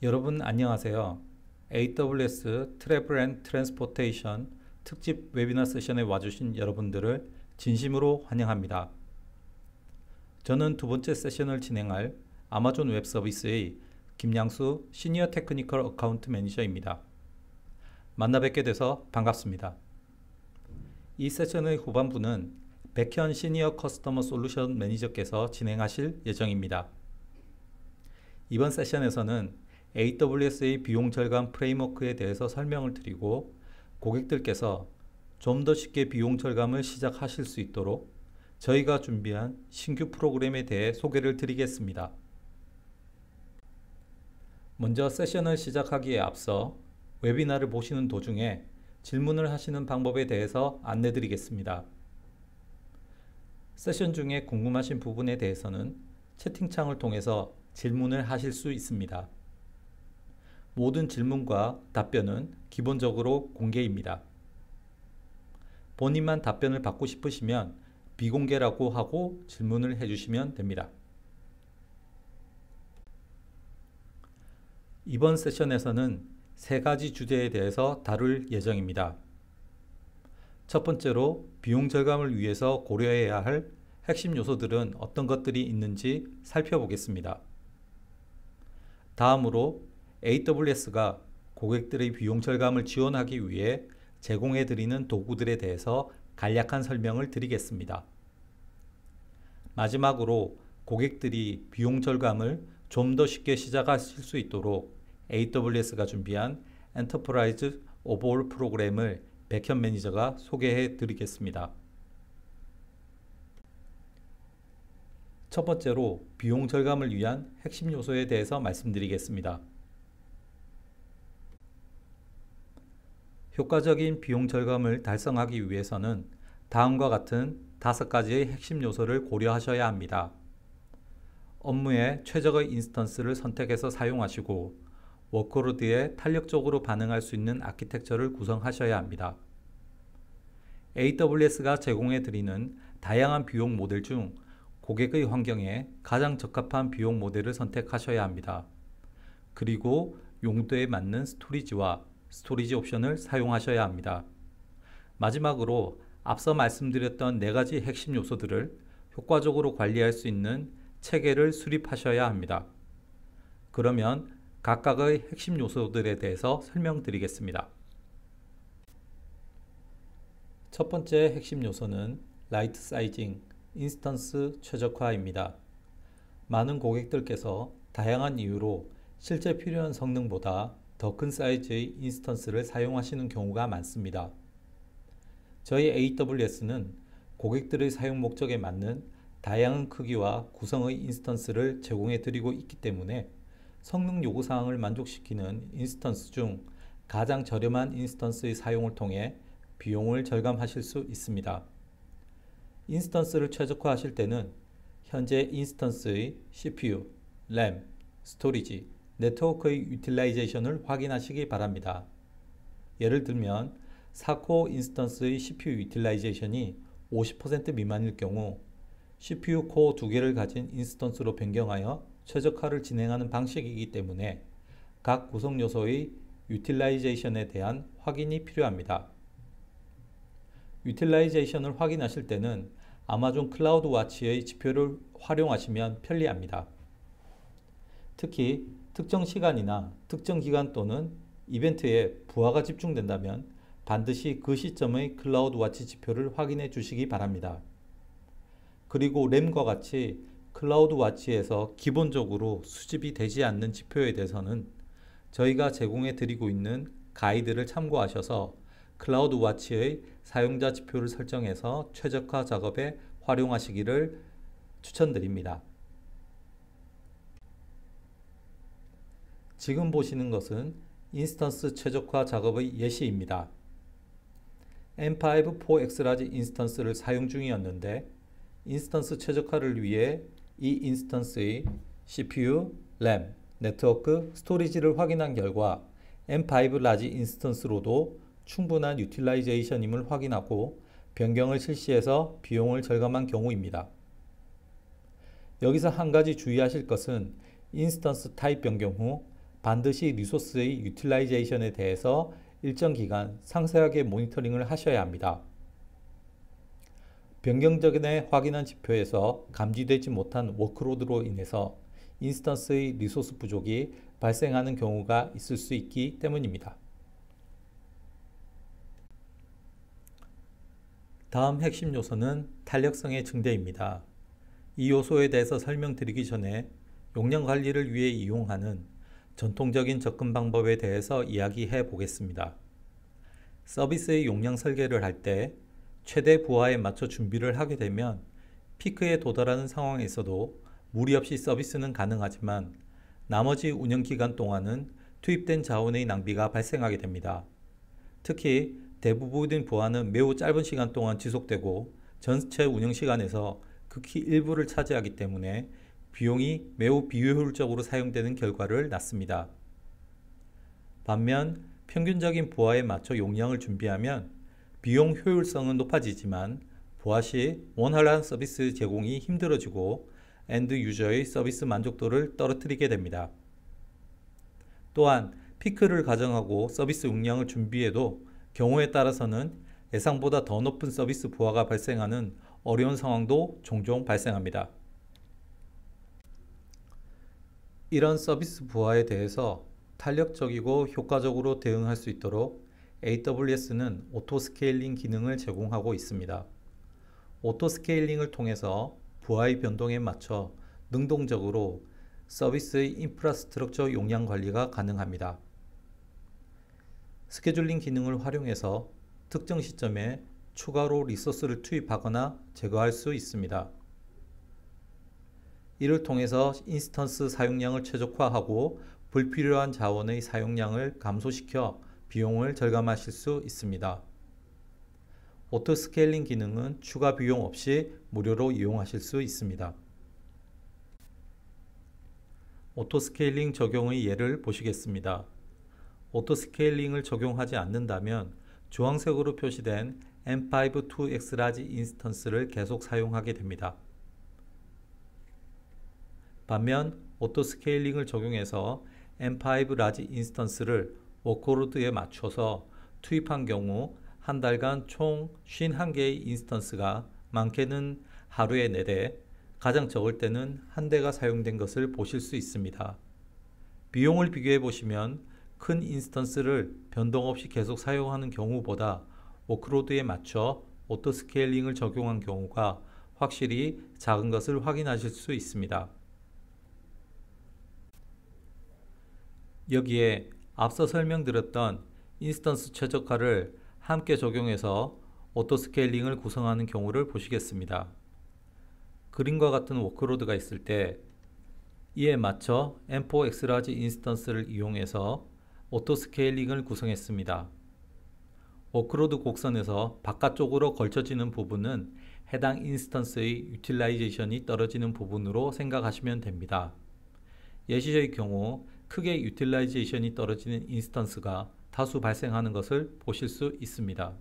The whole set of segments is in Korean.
여러분 안녕하세요. AWS 트래블 앤 트랜스포테이션 특집 웨비나 세션에 와주신 여러분들을 진심으로 환영합니다. 저는 두 번째 세션을 진행할 아마존 웹 서비스의 김양수 시니어 테크니컬 어카운트 매니저입니다. 만나 뵙게 돼서 반갑습니다. 이 세션의 후반부는 백현 시니어 커스터머 솔루션 매니저께서 진행하실 예정입니다. 이번 세션에서는 AWS의 비용 절감 프레임워크에 대해서 설명을 드리고 고객들께서 좀 더 쉽게 비용 절감을 시작하실 수 있도록 저희가 준비한 신규 프로그램에 대해 소개를 드리겠습니다. 먼저 세션을 시작하기에 앞서 웨비나를 보시는 도중에 질문을 하시는 방법에 대해서 안내 드리겠습니다. 세션 중에 궁금하신 부분에 대해서는 채팅창을 통해서 질문을 하실 수 있습니다. 모든 질문과 답변은 기본적으로 공개입니다. 본인만 답변을 받고 싶으시면 비공개라고 하고 질문을 해주시면 됩니다. 이번 세션에서는 세 가지 주제에 대해서 다룰 예정입니다. 첫 번째로 비용 절감을 위해서 고려해야 할 핵심 요소들은 어떤 것들이 있는지 살펴보겠습니다. 다음으로 AWS가 고객들의 비용 절감을 지원하기 위해 제공해드리는 도구들에 대해서 간략한 설명을 드리겠습니다. 마지막으로 고객들이 비용 절감을 좀 더 쉽게 시작하실 수 있도록 AWS가 준비한 엔터프라이즈 오버올 프로그램을 백현 매니저가 소개해 드리겠습니다. 첫 번째로 비용 절감을 위한 핵심 요소에 대해서 말씀드리겠습니다. 효과적인 비용 절감을 달성하기 위해서는 다음과 같은 5가지의 핵심 요소를 고려하셔야 합니다. 업무에 최적의 인스턴스를 선택해서 사용하시고 워크로드에 탄력적으로 반응할 수 있는 아키텍처를 구성하셔야 합니다. AWS가 제공해드리는 다양한 비용 모델 중 고객의 환경에 가장 적합한 비용 모델을 선택하셔야 합니다. 그리고 용도에 맞는 스토리지 옵션을 사용하셔야 합니다. 마지막으로 앞서 말씀드렸던 4가지 핵심 요소들을 효과적으로 관리할 수 있는 체계를 수립하셔야 합니다. 그러면 각각의 핵심 요소들에 대해서 설명드리겠습니다. 첫 번째 핵심 요소는 라이트 사이징, 인스턴스 최적화입니다. 많은 고객들께서 다양한 이유로 실제 필요한 성능보다 더 큰 사이즈의 인스턴스를 사용하시는 경우가 많습니다. 저희 AWS는 고객들의 사용 목적에 맞는 다양한 크기와 구성의 인스턴스를 제공해 드리고 있기 때문에 성능 요구사항을 만족시키는 인스턴스 중 가장 저렴한 인스턴스의 사용을 통해 비용을 절감하실 수 있습니다. 인스턴스를 최적화하실 때는 현재 인스턴스의 CPU, 램, 스토리지, 네트워크의 유틸라이제이션을 확인하시기 바랍니다. 예를 들면 4코어 인스턴스의 CPU 유틸라이제이션이 50% 미만일 경우 CPU 코어 2개를 가진 인스턴스로 변경하여 최적화를 진행하는 방식이기 때문에 각 구성 요소의 유틸라이제이션에 대한 확인이 필요합니다. 유틸라이제이션을 확인하실 때는 아마존 클라우드 와치의 지표를 활용하시면 편리합니다. 특히 특정 시간이나 특정 기간 또는 이벤트에 부하가 집중된다면 반드시 그 시점의 클라우드 와치 지표를 확인해 주시기 바랍니다. 그리고 램과 같이 클라우드 와치에서 기본적으로 수집이 되지 않는 지표에 대해서는 저희가 제공해 드리고 있는 가이드를 참고하셔서 클라우드 와치의 사용자 지표를 설정해서 최적화 작업에 활용하시기를 추천드립니다. 지금 보시는 것은 인스턴스 최적화 작업의 예시입니다. M5 4X 인스턴스를 사용 중이었는데 인스턴스 최적화를 위해 이 인스턴스의 CPU, 램, 네트워크, 스토리지를 확인한 결과 M5 라지 인스턴스로도 충분한 유틸라이제이션임을 확인하고 변경을 실시해서 비용을 절감한 경우입니다. 여기서 한 가지 주의하실 것은 인스턴스 타입 변경 후 반드시 리소스의 유틸라이제이션에 대해서 일정 기간 상세하게 모니터링을 하셔야 합니다. 변경 전에 확인한 지표에서 감지되지 못한 워크로드로 인해서 인스턴스의 리소스 부족이 발생하는 경우가 있을 수 있기 때문입니다. 다음 핵심 요소는 탄력성의 증대입니다. 이 요소에 대해서 설명드리기 전에 용량 관리를 위해 이용하는 전통적인 접근 방법에 대해서 이야기해 보겠습니다. 서비스의 용량 설계를 할 때 최대 부하에 맞춰 준비를 하게 되면 피크에 도달하는 상황에서도 무리 없이 서비스는 가능하지만 나머지 운영 기간 동안은 투입된 자원의 낭비가 발생하게 됩니다. 특히 대부분의 부하는 매우 짧은 시간 동안 지속되고 전체 운영 시간에서 극히 일부를 차지하기 때문에 비용이 매우 비효율적으로 사용되는 결과를 낳습니다. 반면 평균적인 부하에 맞춰 용량을 준비하면 비용 효율성은 높아지지만 부하 시 원활한 서비스 제공이 힘들어지고 엔드 유저의 서비스 만족도를 떨어뜨리게 됩니다. 또한 피크를 가정하고 서비스 용량을 준비해도 경우에 따라서는 예상보다 더 높은 서비스 부하가 발생하는 어려운 상황도 종종 발생합니다. 이런 서비스 부하에 대해서 탄력적이고 효과적으로 대응할 수 있도록 AWS는 오토스케일링 기능을 제공하고 있습니다. 오토스케일링을 통해서 부하의 변동에 맞춰 능동적으로 서비스의 인프라스트럭처 용량 관리가 가능합니다. 스케줄링 기능을 활용해서 특정 시점에 추가로 리소스를 투입하거나 제거할 수 있습니다. 이를 통해서 인스턴스 사용량을 최적화하고 불필요한 자원의 사용량을 감소시켜 비용을 절감하실 수 있습니다. 오토스케일링 기능은 추가 비용 없이 무료로 이용하실 수 있습니다. 오토스케일링 적용의 예를 보시겠습니다. 오토스케일링을 적용하지 않는다면 주황색으로 표시된 M5 2X 라지 인스턴스를 계속 사용하게 됩니다. 반면 오토스케일링을 적용해서 M5 라지 인스턴스를 워크로드에 맞춰서 투입한 경우 한 달간 총 51개의 인스턴스가 많게는 하루에 4대, 가장 적을 때는 1대가 사용된 것을 보실 수 있습니다. 비용을 비교해 보시면 큰 인스턴스를 변동 없이 계속 사용하는 경우보다 워크로드에 맞춰 오토스케일링을 적용한 경우가 확실히 작은 것을 확인하실 수 있습니다. 여기에 앞서 설명드렸던 인스턴스 최적화를 함께 적용해서 오토스케일링을 구성하는 경우를 보시겠습니다. 그림과 같은 워크로드가 있을 때 이에 맞춰 M4 엑스라지 인스턴스를 이용해서 오토스케일링을 구성했습니다. 워크로드 곡선에서 바깥쪽으로 걸쳐지는 부분은 해당 인스턴스의 유틸라이제이션이 떨어지는 부분으로 생각하시면 됩니다. 예시의 경우 크게 유틸라이제이션이 떨어지는 인스턴스가 다수 발생하는 것을 보실 수 있습니다.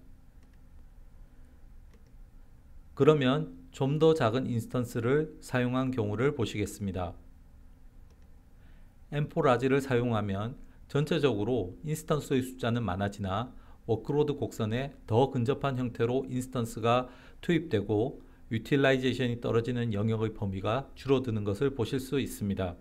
그러면 좀 더 작은 인스턴스를 사용한 경우를 보시겠습니다. M4 라지를 사용하면 전체적으로 인스턴스의 숫자는 많아지나 워크로드 곡선에 더 근접한 형태로 인스턴스가 투입되고 유틸라이제이션이 떨어지는 영역의 범위가 줄어드는 것을 보실 수 있습니다.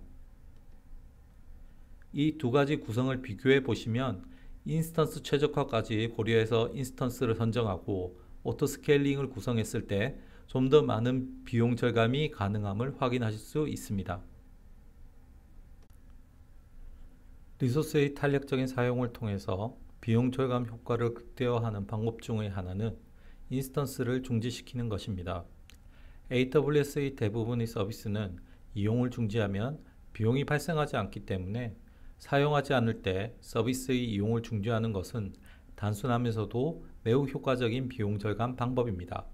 이 두 가지 구성을 비교해 보시면 인스턴스 최적화까지 고려해서 인스턴스를 선정하고 오토스케일링을 구성했을 때 좀 더 많은 비용 절감이 가능함을 확인하실 수 있습니다. 리소스의 탄력적인 사용을 통해서 비용 절감 효과를 극대화하는 방법 중의 하나는 인스턴스를 중지시키는 것입니다. AWS의 대부분의 서비스는 이용을 중지하면 비용이 발생하지 않기 때문에 사용하지 않을 때 서비스의 이용을 중지하는 것은 단순하면서도 매우 효과적인 비용 절감 방법입니다.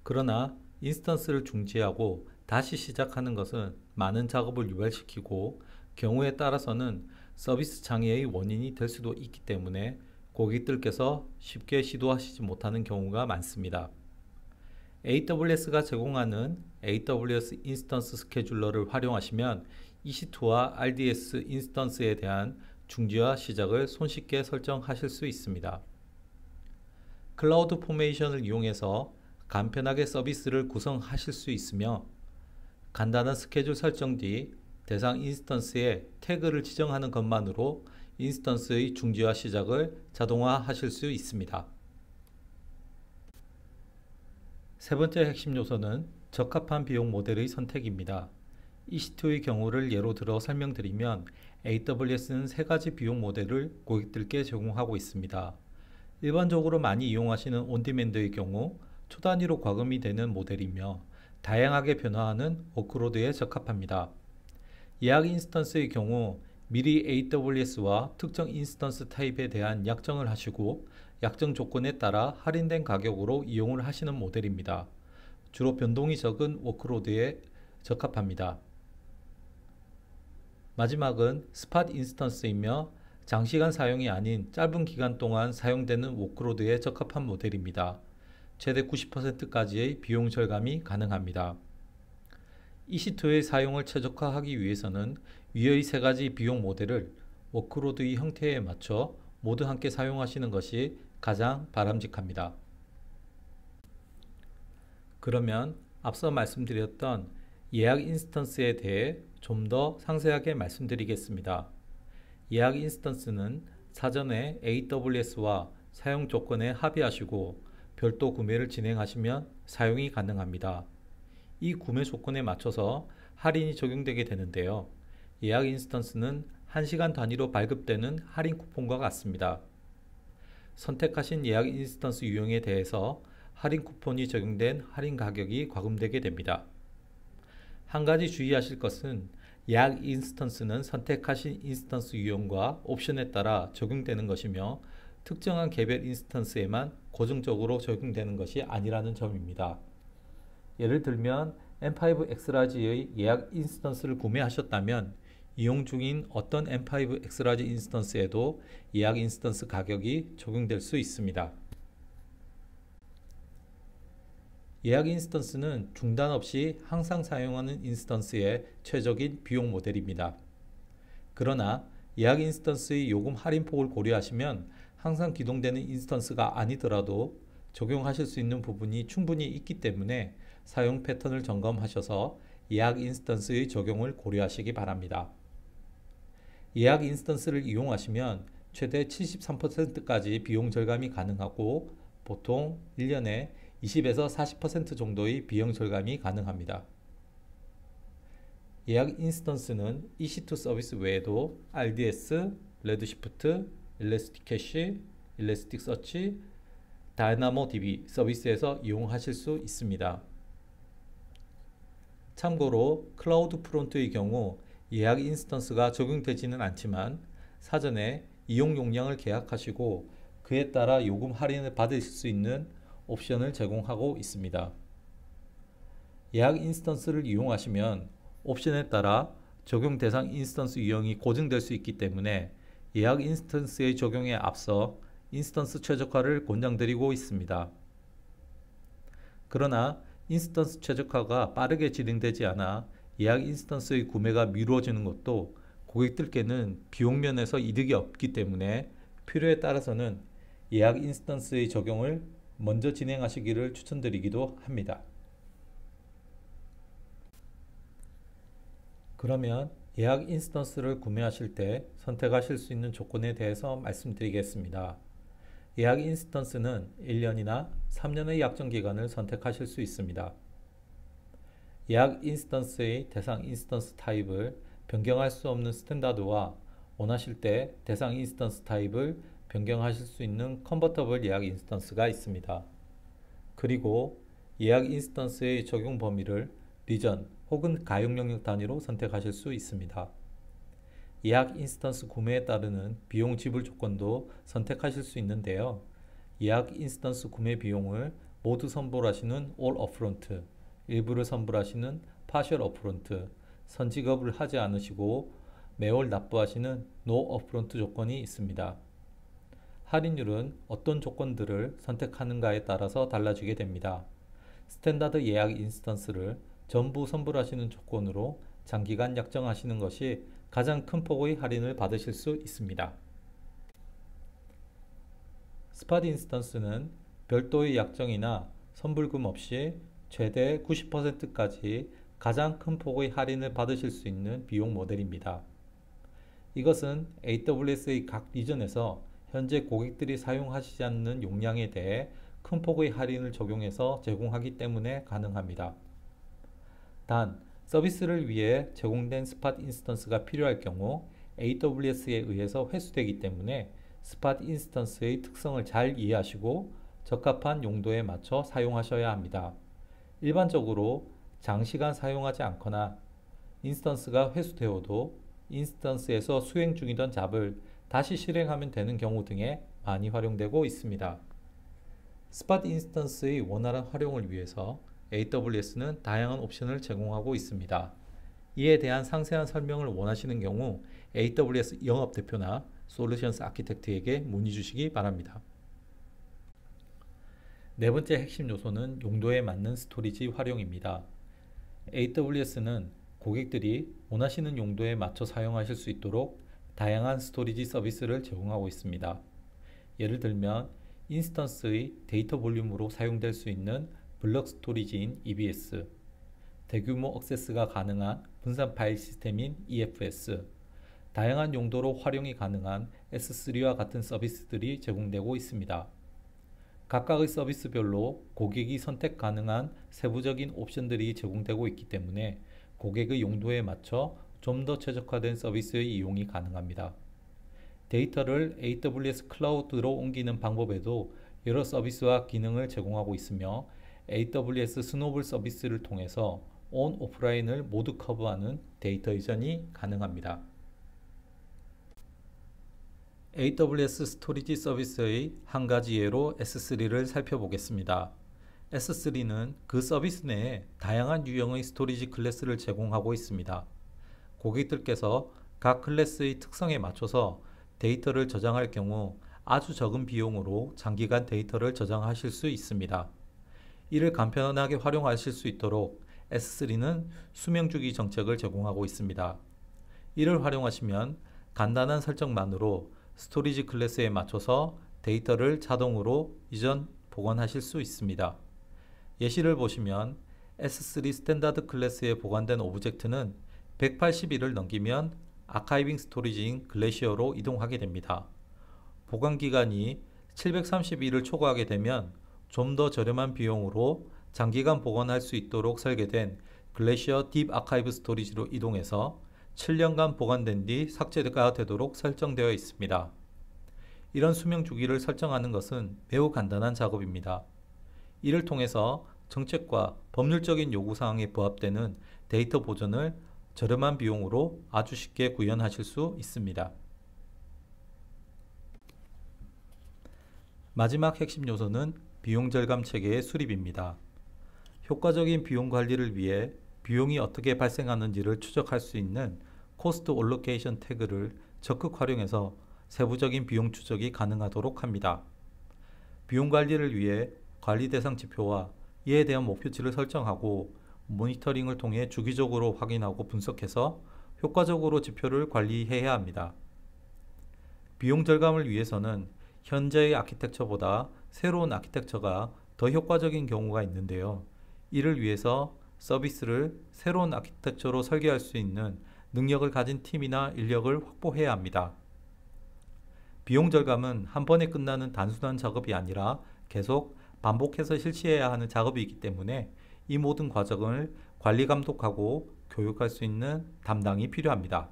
그러나 인스턴스를 중지하고 다시 시작하는 것은 많은 작업을 유발시키고 경우에 따라서는 서비스 장애의 원인이 될 수도 있기 때문에 고객들께서 쉽게 시도하시지 못하는 경우가 많습니다. AWS가 제공하는 AWS 인스턴스 스케줄러를 활용하시면 EC2와 RDS 인스턴스에 대한 중지와 시작을 손쉽게 설정하실 수 있습니다. 클라우드 포메이션을 이용해서 간편하게 서비스를 구성하실 수 있으며 간단한 스케줄 설정 뒤 대상 인스턴스에 태그를 지정하는 것만으로 인스턴스의 중지와 시작을 자동화하실 수 있습니다. 세 번째 핵심 요소는 적합한 비용 모델의 선택입니다. EC2의 경우를 예로 들어 설명드리면 AWS는 세 가지 비용 모델을 고객들께 제공하고 있습니다. 일반적으로 많이 이용하시는 온디맨드의 경우 초 단위로 과금이 되는 모델이며 다양하게 변화하는 워크로드에 적합합니다. 예약 인스턴스의 경우 미리 AWS와 특정 인스턴스 타입에 대한 약정을 하시고 약정 조건에 따라 할인된 가격으로 이용을 하시는 모델입니다. 주로 변동이 적은 워크로드에 적합합니다. 마지막은 스팟 인스턴스이며 장시간 사용이 아닌 짧은 기간 동안 사용되는 워크로드에 적합한 모델입니다. 최대 90%까지의 비용 절감이 가능합니다. EC2의 사용을 최적화하기 위해서는 위의 세 가지 비용 모델을 워크로드의 형태에 맞춰 모두 함께 사용하시는 것이 가장 바람직합니다. 그러면 앞서 말씀드렸던 예약 인스턴스에 대해 좀 더 상세하게 말씀드리겠습니다. 예약 인스턴스는 사전에 AWS와 사용 조건에 합의하시고 별도 구매를 진행하시면 사용이 가능합니다. 이 구매 조건에 맞춰서 할인이 적용되게 되는데요. 예약 인스턴스는 1시간 단위로 발급되는 할인 쿠폰과 같습니다. 선택하신 예약 인스턴스 유형에 대해서 할인 쿠폰이 적용된 할인 가격이 과금되게 됩니다. 한 가지 주의하실 것은 예약 인스턴스는 선택하신 인스턴스 유형과 옵션에 따라 적용되는 것이며 특정한 개별 인스턴스에만 고정적으로 적용되는 것이 아니라는 점입니다. 예를 들면 M5 엑스라지의 예약 인스턴스를 구매하셨다면 이용 중인 어떤 M5 엑스라지 인스턴스에도 예약 인스턴스 가격이 적용될 수 있습니다. 예약 인스턴스는 중단 없이 항상 사용하는 인스턴스의 최적인 비용 모델입니다. 그러나 예약 인스턴스의 요금 할인폭을 고려하시면 항상 기동되는 인스턴스가 아니더라도 적용하실 수 있는 부분이 충분히 있기 때문에 사용 패턴을 점검하셔서 예약 인스턴스의 적용을 고려하시기 바랍니다. 예약 인스턴스를 이용하시면 최대 73%까지 비용 절감이 가능하고 보통 1년에 20에서 40% 정도의 비용 절감이 가능합니다. 예약 인스턴스는 EC2 서비스 외에도 RDS, 레드시프트, 일래스틱캐시, 일래스틱서치, 다이나모DB 서비스에서 이용하실 수 있습니다. 참고로 클라우드 프론트의 경우 예약 인스턴스가 적용되지는 않지만 사전에 이용 용량을 계약하시고 그에 따라 요금 할인을 받으실 수 있는 옵션을 제공하고 있습니다. 예약 인스턴스를 이용하시면 옵션에 따라 적용 대상 인스턴스 유형이 고정될 수 있기 때문에 예약 인스턴스의 적용에 앞서 인스턴스 최적화를 권장드리고 있습니다. 그러나 인스턴스 최적화가 빠르게 진행되지 않아 예약 인스턴스의 구매가 미루어지는 것도 고객들께는 비용 면에서 이득이 없기 때문에 필요에 따라서는 예약 인스턴스의 적용을 먼저 진행하시기를 추천드리기도 합니다. 그러면 예약 인스턴스를 구매하실 때 선택하실 수 있는 조건에 대해서 말씀드리겠습니다. 예약 인스턴스는 1년이나 3년의 약정 기간을 선택하실 수 있습니다. 예약 인스턴스의 대상 인스턴스 타입을 변경할 수 없는 스탠다드와 원하실 때 대상 인스턴스 타입을 변경하실 수 있는 컨버터블 예약 인스턴스가 있습니다. 그리고 예약 인스턴스의 적용 범위를 리전 혹은 가용 영역 단위로 선택하실 수 있습니다. 예약 인스턴스 구매에 따르는 비용 지불 조건도 선택하실 수 있는데요. 예약 인스턴스 구매 비용을 모두 선불하시는 All Upfront, 일부를 선불하시는 Partial Upfront, 선지급을 하지 않으시고 매월 납부하시는 No Upfront 조건이 있습니다. 할인율은 어떤 조건들을 선택하는가에 따라서 달라지게 됩니다. 스탠다드 예약 인스턴스를 전부 선불하시는 조건으로 장기간 약정하시는 것이 가장 큰 폭의 할인을 받으실 수 있습니다. 스팟 인스턴스는 별도의 약정이나 선불금 없이 최대 90%까지 가장 큰 폭의 할인을 받으실 수 있는 비용 모델입니다. 이것은 AWS의 각 리전에서 현재 고객들이 사용하시지 않는 용량에 대해 큰 폭의 할인을 적용해서 제공하기 때문에 가능합니다. 단, 서비스를 위해 제공된 스팟 인스턴스가 필요할 경우 AWS에 의해서 회수되기 때문에 스팟 인스턴스의 특성을 잘 이해하시고 적합한 용도에 맞춰 사용하셔야 합니다. 일반적으로 장시간 사용하지 않거나 인스턴스가 회수되어도 인스턴스에서 수행 중이던 잡을 다시 실행하면 되는 경우 등에 많이 활용되고 있습니다. 스팟 인스턴스의 원활한 활용을 위해서 AWS는 다양한 옵션을 제공하고 있습니다. 이에 대한 상세한 설명을 원하시는 경우 AWS 영업대표나 솔루션스 아키텍트에게 문의 주시기 바랍니다. 네 번째 핵심 요소는 용도에 맞는 스토리지 활용입니다. AWS는 고객들이 원하시는 용도에 맞춰 사용하실 수 있도록 다양한 스토리지 서비스를 제공하고 있습니다. 예를 들면 인스턴스의 데이터 볼륨으로 사용될 수 있는 블럭 스토리지인 EBS, 대규모 액세스가 가능한 분산 파일 시스템인 EFS, 다양한 용도로 활용이 가능한 S3와 같은 서비스들이 제공되고 있습니다. 각각의 서비스별로 고객이 선택 가능한 세부적인 옵션들이 제공되고 있기 때문에 고객의 용도에 맞춰 좀 더 최적화된 서비스의 이용이 가능합니다. 데이터를 AWS 클라우드로 옮기는 방법에도 여러 서비스와 기능을 제공하고 있으며 AWS 스노블 서비스를 통해서 온 오프라인을 모두 커버하는 데이터 이전이 가능합니다. AWS 스토리지 서비스의 한 가지 예로 S3를 살펴보겠습니다. S3는 그 서비스 내에 다양한 유형의 스토리지 클래스를 제공하고 있습니다. 고객들께서 각 클래스의 특성에 맞춰서 데이터를 저장할 경우 아주 적은 비용으로 장기간 데이터를 저장하실 수 있습니다. 이를 간편하게 활용하실 수 있도록 S3는 수명주기 정책을 제공하고 있습니다. 이를 활용하시면 간단한 설정만으로 스토리지 클래스에 맞춰서 데이터를 자동으로 이전 보관하실 수 있습니다. 예시를 보시면 S3 스탠다드 클래스에 보관된 오브젝트는 180일을 넘기면 아카이빙 스토리지인 글래시어로 이동하게 됩니다. 보관 기간이 730일을 초과하게 되면 좀 더 저렴한 비용으로 장기간 보관할 수 있도록 설계된 글래시어 딥 아카이브 스토리지로 이동해서 7년간 보관된 뒤 삭제가 되도록 설정되어 있습니다. 이런 수명 주기를 설정하는 것은 매우 간단한 작업입니다. 이를 통해서 정책과 법률적인 요구사항에 부합되는 데이터 보존을 저렴한 비용으로 아주 쉽게 구현하실 수 있습니다. 마지막 핵심 요소는 비용 절감 체계의 수립입니다. 효과적인 비용 관리를 위해 비용이 어떻게 발생하는지를 추적할 수 있는 코스트 올로케이션 태그를 적극 활용해서 세부적인 비용 추적이 가능하도록 합니다. 비용 관리를 위해 관리 대상 지표와 이에 대한 목표치를 설정하고 모니터링을 통해 주기적으로 확인하고 분석해서 효과적으로 지표를 관리해야 합니다. 비용 절감을 위해서는 현재의 아키텍처보다 새로운 아키텍처가 더 효과적인 경우가 있는데요. 이를 위해서 서비스를 새로운 아키텍처로 설계할 수 있는 능력을 가진 팀이나 인력을 확보해야 합니다. 비용 절감은 한 번에 끝나는 단순한 작업이 아니라 계속 반복해서 실시해야 하는 작업이기 때문에 이 모든 과정을 관리 감독하고 교육할 수 있는 담당이 필요합니다.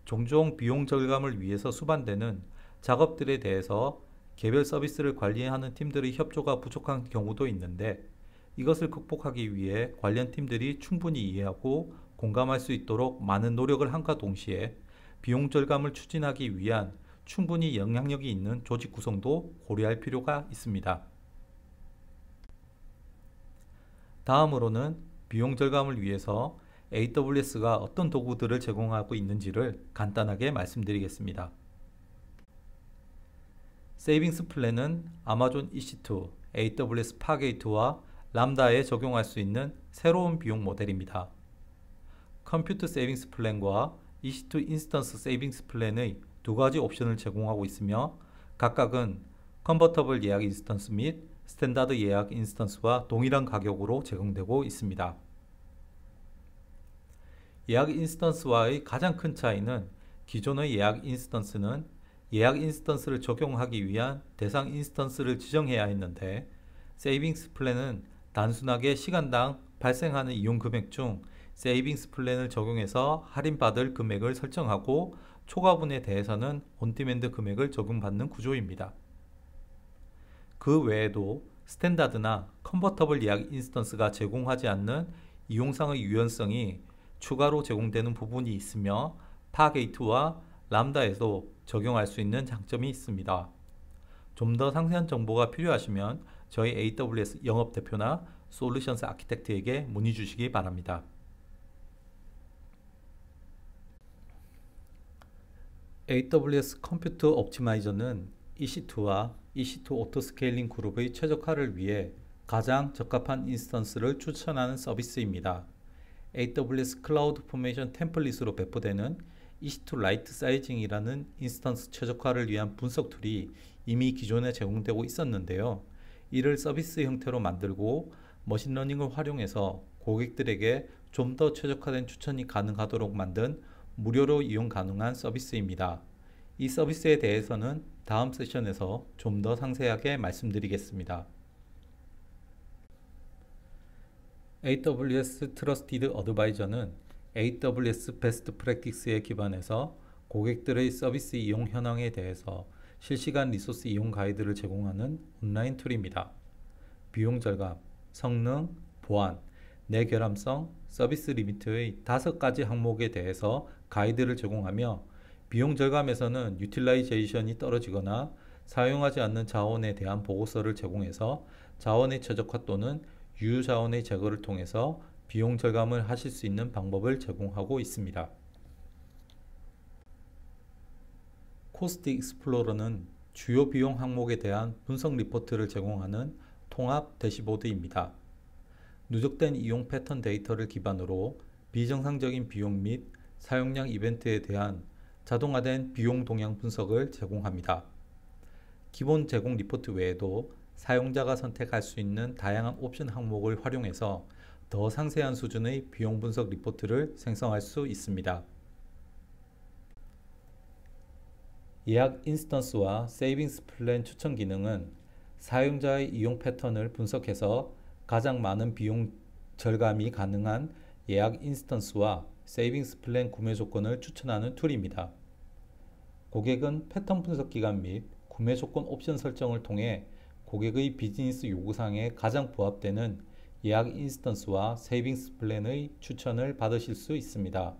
종종 비용 절감을 위해서 수반되는 작업들에 대해서 개별 서비스를 관리하는 팀들의 협조가 부족한 경우도 있는데 이것을 극복하기 위해 관련 팀들이 충분히 이해하고 공감할 수 있도록 많은 노력을 함과 동시에 비용 절감을 추진하기 위한 충분히 영향력이 있는 조직 구성도 고려할 필요가 있습니다. 다음으로는 비용 절감을 위해서 AWS가 어떤 도구들을 제공하고 있는지를 간단하게 말씀드리겠습니다. 세이빙스 플랜은 아마존 EC2, AWS 파게이트와 람다에 적용할 수 있는 새로운 비용 모델입니다. 컴퓨트 세이빙스 플랜과 EC2 인스턴스 세이빙스 플랜의 두 가지 옵션을 제공하고 있으며 각각은 컨버터블 예약 인스턴스 및 스탠다드 예약 인스턴스와 동일한 가격으로 제공되고 있습니다. 예약 인스턴스와의 가장 큰 차이는 기존의 예약 인스턴스는 예약 인스턴스를 적용하기 위한 대상 인스턴스를 지정해야 했는데 세이빙스 플랜은 단순하게 시간당 발생하는 이용 금액 중 세이빙스 플랜을 적용해서 할인받을 금액을 설정하고 초과분에 대해서는 온디맨드 금액을 적용받는 구조입니다. 그 외에도 스탠다드나 컨버터블 예약 인스턴스가 제공하지 않는 이용상의 유연성이 추가로 제공되는 부분이 있으며 파게이트와 람다에도 적용할 수 있는 장점이 있습니다. 좀 더 상세한 정보가 필요하시면 저희 AWS 영업대표나 솔루션스 아키텍트에게 문의 주시기 바랍니다. AWS 컴퓨트 옵티마이저는 EC2와 EC2 오토스케일링 그룹의 최적화를 위해 가장 적합한 인스턴스를 추천하는 서비스입니다. AWS 클라우드 포메이션 템플릿으로 배포되는 EC2 라이트 사이징이라는 인스턴스 최적화를 위한 분석 툴이 이미 기존에 제공되고 있었는데요. 이를 서비스 형태로 만들고 머신러닝을 활용해서 고객들에게 좀 더 최적화된 추천이 가능하도록 만든 무료로 이용 가능한 서비스입니다. 이 서비스에 대해서는 다음 세션에서 좀 더 상세하게 말씀드리겠습니다. AWS 트러스티드 어드바이저는 AWS 베스트 프랙티스에 기반해서 고객들의 서비스 이용 현황에 대해서 실시간 리소스 이용 가이드를 제공하는 온라인 툴입니다. 비용 절감, 성능, 보안, 내결함성, 서비스 리미트의 5가지 항목에 대해서 가이드를 제공하며 비용 절감에서는 유틸라이제이션이 떨어지거나 사용하지 않는 자원에 대한 보고서를 제공해서 자원의 최적화 또는 유효 자원의 제거를 통해서 비용 절감을 하실 수 있는 방법을 제공하고 있습니다. 코스트 익스플로러는 주요 비용 항목에 대한 분석 리포트를 제공하는 통합 대시보드입니다. 누적된 이용 패턴 데이터를 기반으로 비정상적인 비용 및 사용량 이벤트에 대한 자동화된 비용 동향 분석을 제공합니다. 기본 제공 리포트 외에도 사용자가 선택할 수 있는 다양한 옵션 항목을 활용해서 더 상세한 수준의 비용 분석 리포트를 생성할 수 있습니다. 예약 인스턴스와 세이빙스 플랜 추천 기능은 사용자의 이용 패턴을 분석해서 가장 많은 비용 절감이 가능한 예약 인스턴스와 세이빙스 플랜 구매 조건을 추천하는 툴입니다. 고객은 패턴 분석 기간 및 구매 조건 옵션 설정을 통해 고객의 비즈니스 요구사항에 가장 부합되는 예약 인스턴스와 세이빙스 플랜의 추천을 받으실 수 있습니다.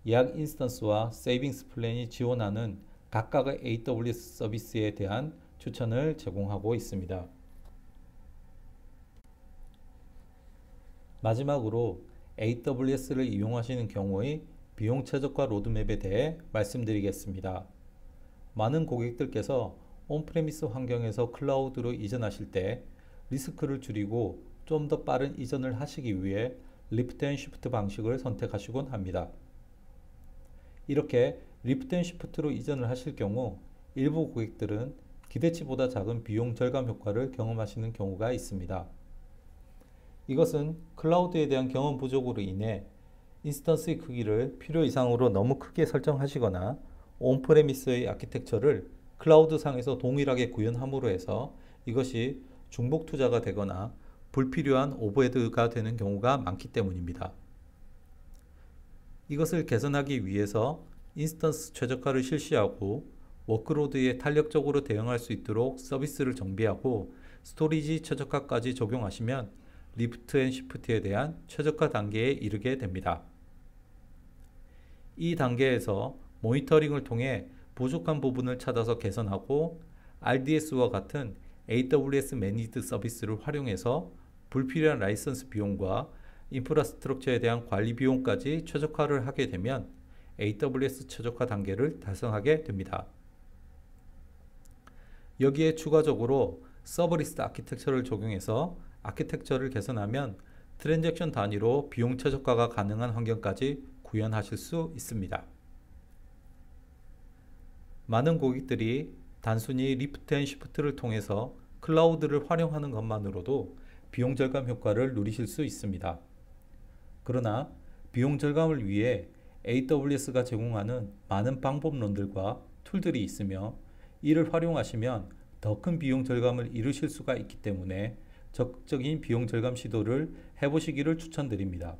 예약 인스턴스와 세이빙스 플랜이 지원하는 각각의 AWS 서비스에 대한 추천을 제공하고 있습니다. 마지막으로 AWS를 이용하시는 경우의 비용 최적화 로드맵에 대해 말씀드리겠습니다. 많은 고객들께서 온프레미스 환경에서 클라우드로 이전하실 때 리스크를 줄이고 좀 더 빠른 이전을 하시기 위해 리프트 앤 시프트 방식을 선택하시곤 합니다. 이렇게 리프트 앤 시프트로 이전을 하실 경우 일부 고객들은 기대치보다 작은 비용 절감 효과를 경험하시는 경우가 있습니다. 이것은 클라우드에 대한 경험 부족으로 인해 인스턴스의 크기를 필요 이상으로 너무 크게 설정하시거나 온프레미스의 아키텍처를 클라우드 상에서 동일하게 구현함으로 해서 이것이 중복 투자가 되거나 불필요한 오버헤드가 되는 경우가 많기 때문입니다. 이것을 개선하기 위해서 인스턴스 최적화를 실시하고 워크로드에 탄력적으로 대응할 수 있도록 서비스를 정비하고 스토리지 최적화까지 적용하시면 리프트 앤 시프트에 대한 최적화 단계에 이르게 됩니다. 이 단계에서 모니터링을 통해 부족한 부분을 찾아서 개선하고 RDS와 같은 AWS 매니지드 서비스를 활용해서 불필요한 라이선스 비용과 인프라스트럭처에 대한 관리 비용까지 최적화를 하게 되면 AWS 최적화 단계를 달성하게 됩니다. 여기에 추가적으로 서버리스 아키텍처를 적용해서 아키텍처를 개선하면 트랜잭션 단위로 비용 최적화가 가능한 환경까지 구현하실 수 있습니다. 많은 고객들이 단순히 리프트 앤 시프트를 통해서 클라우드를 활용하는 것만으로도 비용 절감 효과를 누리실 수 있습니다. 그러나 비용 절감을 위해 AWS가 제공하는 많은 방법론들과 툴들이 있으며 이를 활용하시면 더 큰 비용 절감을 이루실 수가 있기 때문에 적극적인 비용 절감 시도를 해보시기를 추천드립니다.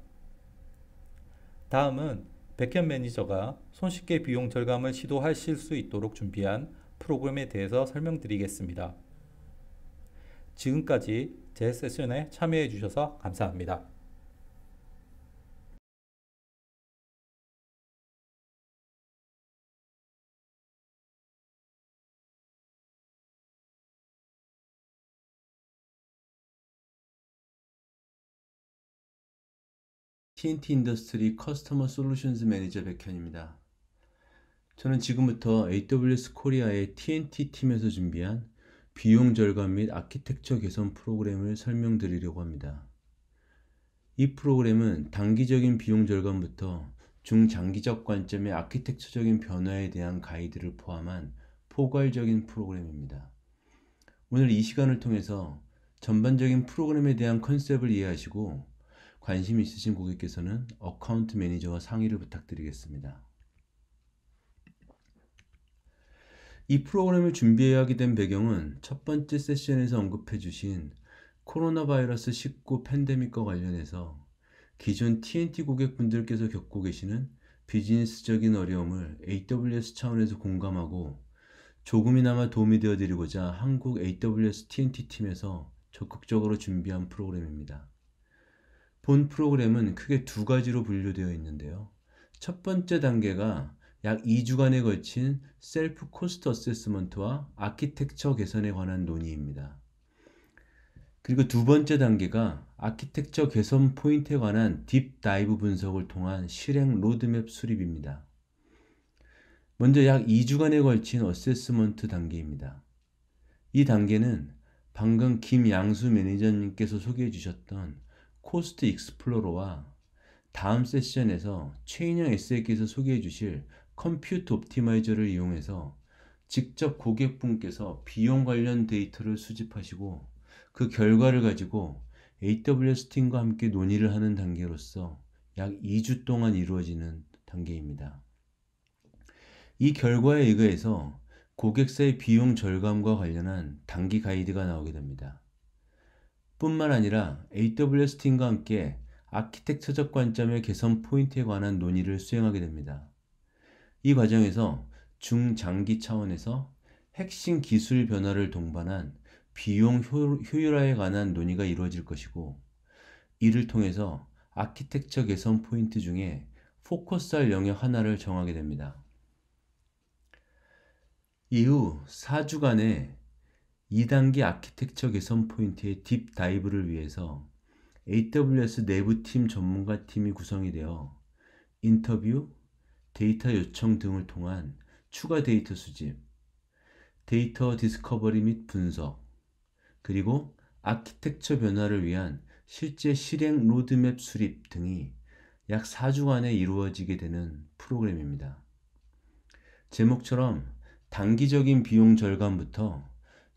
다음은 백현 매니저가 손쉽게 비용 절감을 시도하실 수 있도록 준비한 프로그램에 대해서 설명드리겠습니다. 지금까지 제 세션에 참여해 주셔서 감사합니다. TNT 인더스트리 커스터머 솔루션즈 매니저 백현입니다. 저는 지금부터 AWS 코리아의 TNT 팀에서 준비한 비용 절감 및 아키텍처 개선 프로그램을 설명드리려고 합니다. 이 프로그램은 단기적인 비용 절감부터 중장기적 관점의 아키텍처적인 변화에 대한 가이드를 포함한 포괄적인 프로그램입니다. 오늘 이 시간을 통해서 전반적인 프로그램에 대한 컨셉을 이해하시고 관심 있으신 고객께서는 어카운트 매니저와 상의를 부탁드리겠습니다. 이 프로그램을 준비하게 된 배경은 첫 번째 세션에서 언급해 주신 코로나 바이러스 19 팬데믹과 관련해서 기존 TNT 고객분들께서 겪고 계시는 비즈니스적인 어려움을 AWS 차원에서 공감하고 조금이나마 도움이 되어 드리고자 한국 AWS TNT 팀에서 적극적으로 준비한 프로그램입니다. 본 프로그램은 크게 두 가지로 분류되어 있는데요. 첫 번째 단계가 약 2주간에 걸친 셀프 코스트 어세스먼트와 아키텍처 개선에 관한 논의입니다. 그리고 두 번째 단계가 아키텍처 개선 포인트에 관한 딥 다이브 분석을 통한 실행 로드맵 수립입니다. 먼저 약 2주간에 걸친 어세스먼트 단계입니다. 이 단계는 방금 김양수 매니저님께서 소개해 주셨던 코스트 익스플로러와 다음 세션에서 최인영 SA께서 소개해 주실 컴퓨트 옵티마이저를 이용해서 직접 고객분께서 비용 관련 데이터를 수집하시고 그 결과를 가지고 AWS 팀과 함께 논의를 하는 단계로서 약 2주 동안 이루어지는 단계입니다. 이 결과에 의거해서 고객사의 비용 절감과 관련한 단기 가이드가 나오게 됩니다. 뿐만 아니라 AWS 팀과 함께 아키텍처적 관점의 개선 포인트에 관한 논의를 수행하게 됩니다. 이 과정에서 중장기 차원에서 핵심 기술 변화를 동반한 비용 효율화에 관한 논의가 이루어질 것이고 이를 통해서 아키텍처 개선 포인트 중에 포커스할 영역 하나를 정하게 됩니다. 이후 4주간의 2단계 아키텍처 개선 포인트의 딥 다이브를 위해서 AWS 내부팀 전문가팀이 구성이 되어 인터뷰, 데이터 요청 등을 통한 추가 데이터 수집, 데이터 디스커버리 및 분석, 그리고 아키텍처 변화를 위한 실제 실행 로드맵 수립 등이 약 4주간에 이루어지게 되는 프로그램입니다. 제목처럼 단기적인 비용 절감부터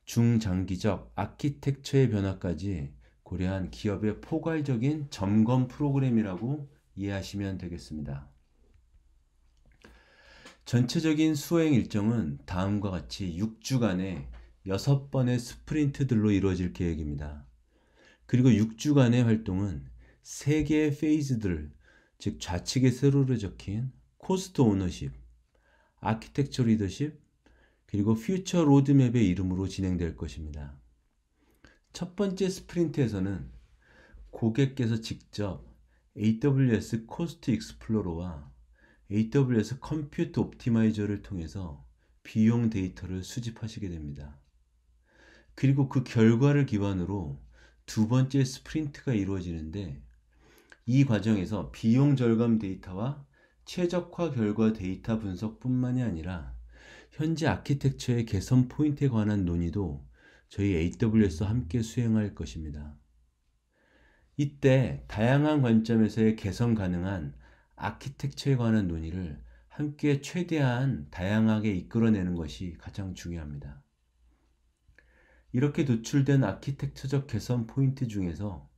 중장기적 아키텍처의 변화까지 고려한 기업의 포괄적인 점검 프로그램이라고 이해하시면 되겠습니다. 전체적인 수행 일정은 다음과 같이 6주간의 6번의 스프린트들로 이루어질 계획입니다. 그리고 6주간의 활동은 3개의 페이즈들, 즉 좌측에 세로로 적힌 코스트 오너십, 아키텍처 리더십, 그리고 퓨처 로드맵의 이름으로 진행될 것입니다. 첫 번째 스프린트에서는 고객께서 직접 AWS 코스트 익스플로러와 AWS 컴퓨트 옵티마이저를 통해서 비용 데이터를 수집하시게 됩니다. 그리고 그 결과를 기반으로 두 번째 스프린트가 이루어지는데 이 과정에서 비용 절감 데이터와 최적화 결과 데이터 분석뿐만이 아니라 현재 아키텍처의 개선 포인트에 관한 논의도 저희 AWS와 함께 수행할 것입니다. 이때 다양한 관점에서의 개선 가능한 아키텍처에 관한 논의를 함께 최대한 다양하게 이끌어내는 것이 가장 중요합니다. 이렇게 도출된 아키텍처적 개선 포인트 중에서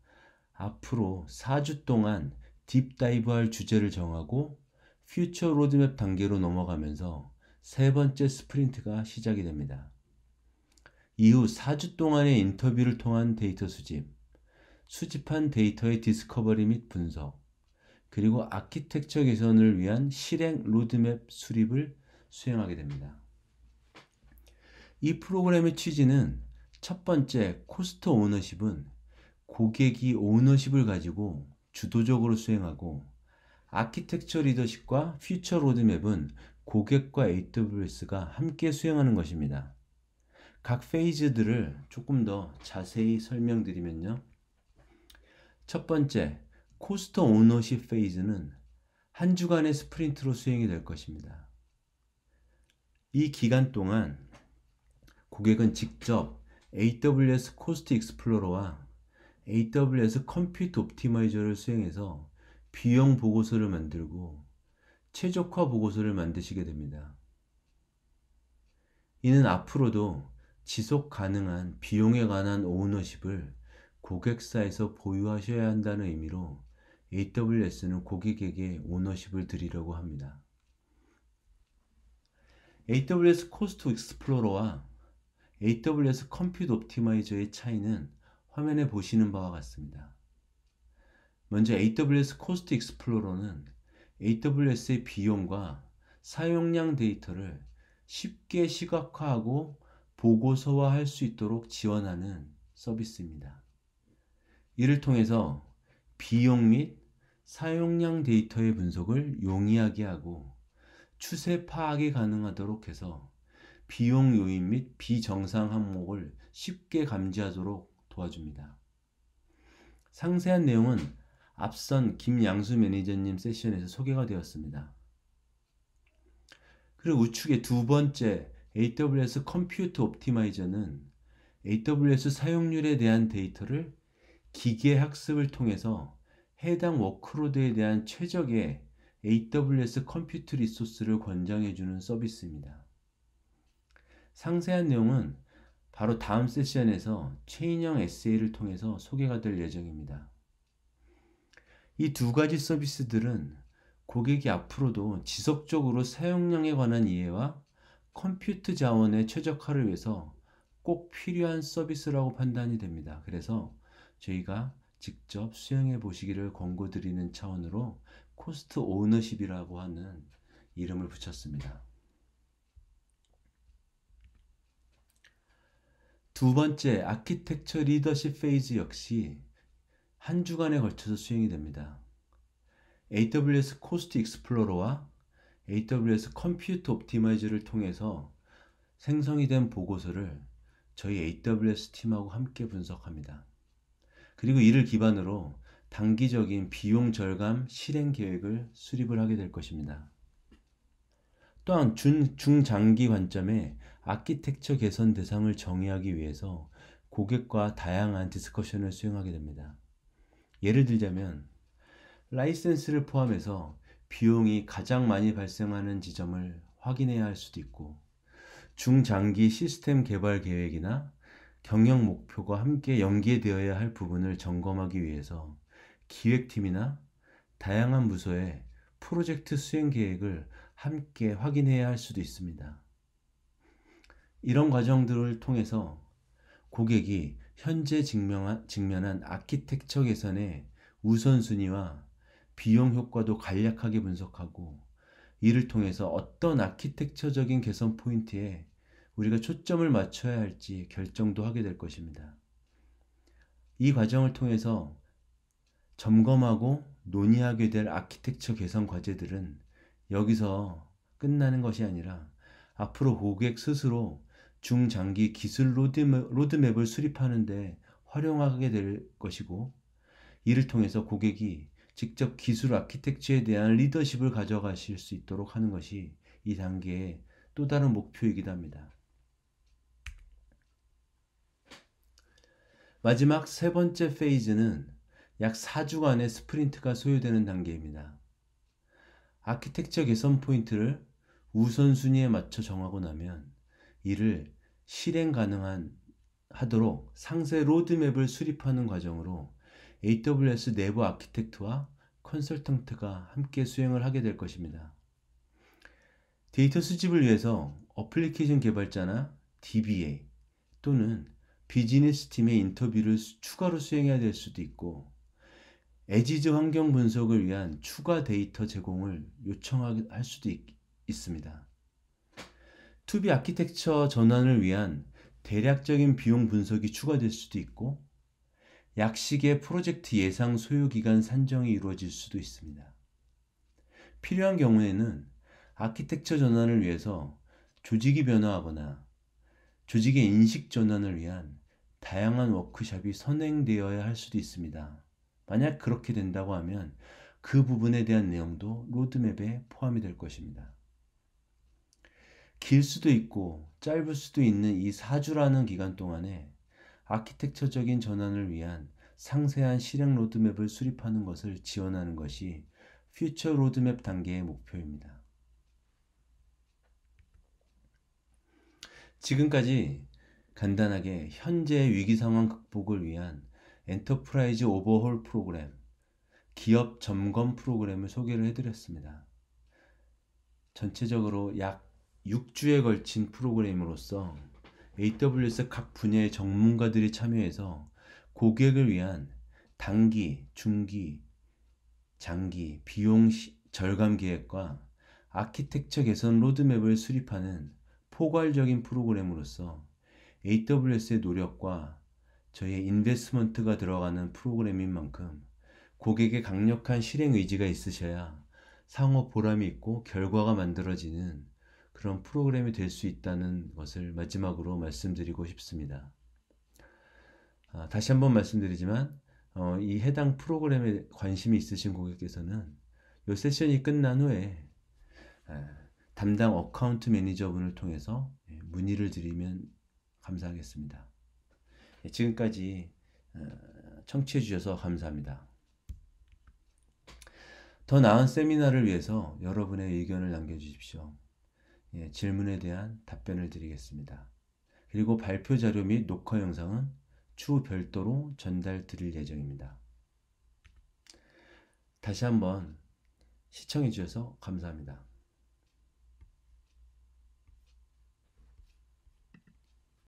앞으로 4주 동안 딥다이브할 주제를 정하고 퓨처 로드맵 단계로 넘어가면서 세 번째 스프린트가 시작이 됩니다. 이후 4주 동안의 인터뷰를 통한 데이터 수집한 데이터의 디스커버리 및 분석, 그리고 아키텍처 개선을 위한 실행 로드맵 수립을 수행하게 됩니다. 이 프로그램의 취지는 첫 번째 코스트 오너십은 고객이 오너십을 가지고 주도적으로 수행하고, 아키텍처 리더십과 퓨처 로드맵은 고객과 AWS가 함께 수행하는 것입니다. 각 페이즈들을 조금 더 자세히 설명드리면요. 첫 번째, 코스트 오너십 페이즈는 한 주간의 스프린트로 수행이 될 것입니다. 이 기간 동안 고객은 직접 AWS 코스트 익스플로러와 AWS 컴퓨트 옵티마이저를 수행해서 비용 보고서를 만들고 최적화 보고서를 만드시게 됩니다. 이는 앞으로도 지속 가능한 비용에 관한 오너십을 고객사에서 보유하셔야 한다는 의미로 AWS는 고객에게 오너십을 드리려고 합니다. AWS 코스트 익스플로러와 AWS 컴퓨트 옵티마이저의 차이는 화면에 보시는 바와 같습니다. 먼저 AWS 코스트 익스플로러는 AWS의 비용과 사용량 데이터를 쉽게 시각화하고 보고서화할 수 있도록 지원하는 서비스입니다. 이를 통해서 비용 및 사용량 데이터의 분석을 용이하게 하고 추세 파악이 가능하도록 해서 비용 요인 및 비정상 항목을 쉽게 감지하도록 도와줍니다. 상세한 내용은 앞선 김양수 매니저님 세션에서 소개가 되었습니다. 그리고 우측의 두 번째 AWS 컴퓨트 옵티마이저는 AWS 사용률에 대한 데이터를 기계 학습을 통해서 해당 워크로드에 대한 최적의 AWS 컴퓨트 리소스를 권장해주는 서비스입니다. 상세한 내용은 바로 다음 세션에서 체인형 에세이를 통해서 소개가 될 예정입니다. 이 두 가지 서비스들은 고객이 앞으로도 지속적으로 사용량에 관한 이해와 컴퓨트 자원의 최적화를 위해서 꼭 필요한 서비스라고 판단이 됩니다. 그래서 저희가 직접 수행해 보시기를 권고드리는 차원으로 코스트 오너십이라고 하는 이름을 붙였습니다. 두 번째 아키텍처 리더십 페이즈 역시 한 주간에 걸쳐서 수행이 됩니다. AWS 코스트 익스플로러와 AWS 컴퓨트 옵티마이저를 통해서 생성이 된 보고서를 저희 AWS 팀하고 함께 분석합니다. 그리고 이를 기반으로 단기적인 비용 절감 실행 계획을 수립을 하게 될 것입니다. 또한 중장기 관점에 아키텍처 개선 대상을 정의하기 위해서 고객과 다양한 디스커션을 수행하게 됩니다. 예를 들자면 라이센스를 포함해서 비용이 가장 많이 발생하는 지점을 확인해야 할 수도 있고, 중장기 시스템 개발 계획이나 경영 목표가 함께 연계되어야 할 부분을 점검하기 위해서 기획팀이나 다양한 부서의 프로젝트 수행 계획을 함께 확인해야 할 수도 있습니다. 이런 과정들을 통해서 고객이 현재 직면한 아키텍처 개선의 우선순위와 비용 효과도 간략하게 분석하고, 이를 통해서 어떤 아키텍처적인 개선 포인트에 우리가 초점을 맞춰야 할지 결정도 하게 될 것입니다. 이 과정을 통해서 점검하고 논의하게 될 아키텍처 개선 과제들은 여기서 끝나는 것이 아니라 앞으로 고객 스스로 중장기 기술 로드맵을 수립하는 데 활용하게 될 것이고, 이를 통해서 고객이 직접 기술 아키텍처에 대한 리더십을 가져가실 수 있도록 하는 것이 이 단계의 또 다른 목표이기도 합니다. 마지막 세 번째 페이즈는 약 4주간의 스프린트가 소요되는 단계입니다. 아키텍처 개선 포인트를 우선순위에 맞춰 정하고 나면 이를 실행 가능한 하도록 상세 로드맵을 수립하는 과정으로 AWS 내부 아키텍트와 컨설턴트가 함께 수행을 하게 될 것입니다. 데이터 수집을 위해서 어플리케이션 개발자나 DBA 또는 비즈니스 팀의 인터뷰를 추가로 수행해야 될 수도 있고, 에지즈 환경 분석을 위한 추가 데이터 제공을 요청할 수도 있습니다. 투비 아키텍처 전환을 위한 대략적인 비용 분석이 추가될 수도 있고, 약식의 프로젝트 예상 소요 기간 산정이 이루어질 수도 있습니다. 필요한 경우에는 아키텍처 전환을 위해서 조직이 변화하거나 조직의 인식 전환을 위한 다양한 워크숍이 선행되어야 할 수도 있습니다. 만약 그렇게 된다고 하면 그 부분에 대한 내용도 로드맵에 포함이 될 것입니다. 길 수도 있고 짧을 수도 있는 이 4주라는 기간 동안에 아키텍처적인 전환을 위한 상세한 실행 로드맵을 수립하는 것을 지원하는 것이 퓨처 로드맵 단계의 목표입니다. 지금까지 간단하게 현재 위기 상황 극복을 위한 엔터프라이즈 오버홀 프로그램, 기업 점검 프로그램을 소개를 해드렸습니다. 전체적으로 약 6주에 걸친 프로그램으로서 AWS 각 분야의 전문가들이 참여해서 고객을 위한 단기, 중기, 장기, 비용 절감 계획과 아키텍처 개선 로드맵을 수립하는 포괄적인 프로그램으로서 AWS의 노력과 저희의 인베스트먼트가 들어가는 프로그램인 만큼 고객의 강력한 실행 의지가 있으셔야 상호 보람이 있고 결과가 만들어지는 그런 프로그램이 될 수 있다는 것을 마지막으로 말씀드리고 싶습니다. 다시 한번 말씀드리지만 이 해당 프로그램에 관심이 있으신 고객께서는 이 세션이 끝난 후에 담당 어카운트 매니저분을 통해서 문의를 드리면 감사하겠습니다. 지금까지 청취해 주셔서 감사합니다. 더 나은 세미나를 위해서 여러분의 의견을 남겨주십시오. 질문에 대한 답변을 드리겠습니다. 그리고 발표 자료 및 녹화 영상은 추후 별도로 전달 드릴 예정입니다. 다시 한번 시청해 주셔서 감사합니다.